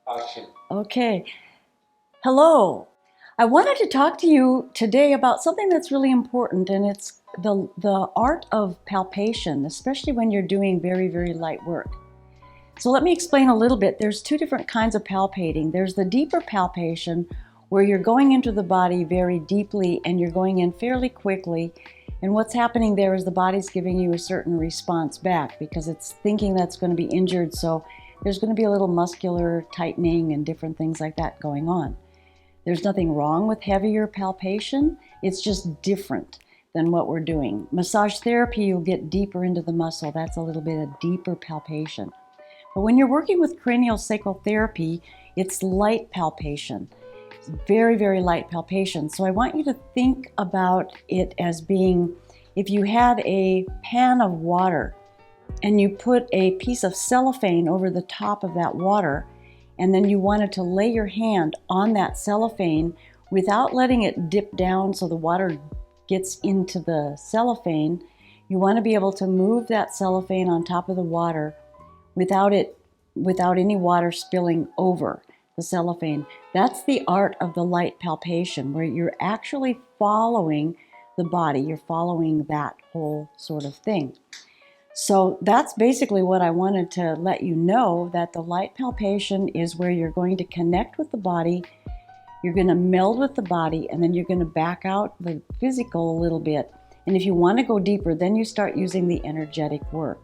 Action. Okay. Hello. I wanted to talk to you today about something that's really important, and it's the art of palpation, especially when you're doing very, very light work. So let me explain a little bit. There's two different kinds of palpating. There's the deeper palpation, where you're going into the body very deeply and you're going in fairly quickly. And what's happening there is the body's giving you a certain response back because it's thinking that's going to be injured. So there's going to be a little muscular tightening and different things like that going on. There's nothing wrong with heavier palpation. It's just different than what we're doing. Massage therapy, you'll get deeper into the muscle. That's a little bit of deeper palpation. But when you're working with cranial sacral therapy, it's light palpation. It's very, very light palpation. So I want you to think about it as being, if you had a pan of water and you put a piece of cellophane over the top of that water, and then you wanted to lay your hand on that cellophane without letting it dip down so the water gets into the cellophane, you want to be able to move that cellophane on top of the water without any water spilling over the cellophane. That's the art of the light palpation, where you're actually following the body. You're following that whole sort of thing. So that's basically what I wanted to let you know, that the light palpation is where you're going to connect with the body, you're going to meld with the body, and then you're going to back out the physical a little bit. And if you want to go deeper, then you start using the energetic work.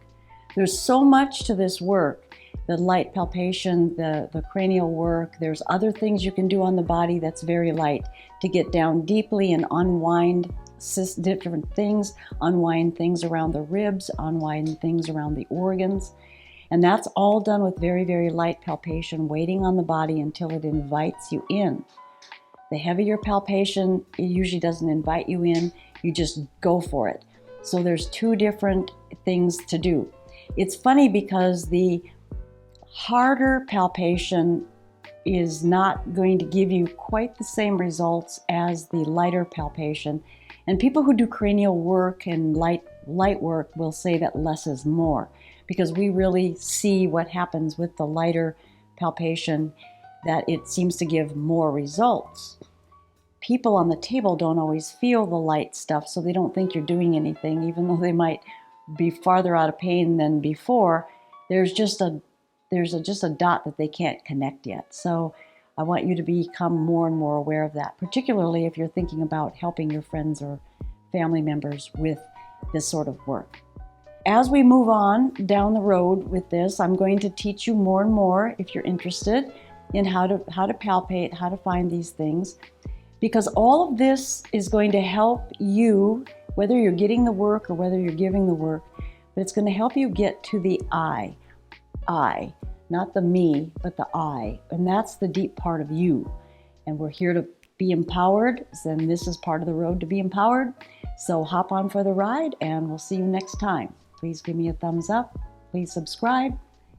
There's so much to this work, the light palpation, the cranial work. There's other things you can do on the body that's very light to get down deeply and unwind different things, unwind things around the ribs, unwind things around the organs. And that's all done with very, very light palpation, waiting on the body until it invites you in. The heavier palpation, it usually doesn't invite you in, you just go for it. So there's two different things to do. It's funny because the harder palpation is not going to give you quite the same results as the lighter palpation. And people who do cranial work and light work will say that less is more, because we really see what happens with the lighter palpation, that it seems to give more results. People on the table don't always feel the light stuff, so they don't think you're doing anything, even though they might be farther out of pain than before. There's just a dot that they can't connect yet. So I want you to become more and more aware of that, particularly if you're thinking about helping your friends or family members with this sort of work. As we move on down the road with this, I'm going to teach you more and more, if you're interested, in how to palpate, how to find these things, because all of this is going to help you, whether you're getting the work or whether you're giving the work, but it's going to help you get to the I, not the me, but the I, and that's the deep part of you. And we're here to be empowered, and this is part of the road to be empowered. So hop on for the ride, and we'll see you next time. Please give me a thumbs up, please subscribe,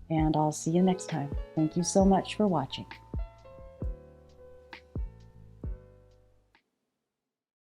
and I'll see you next time. Thank you so much for watching.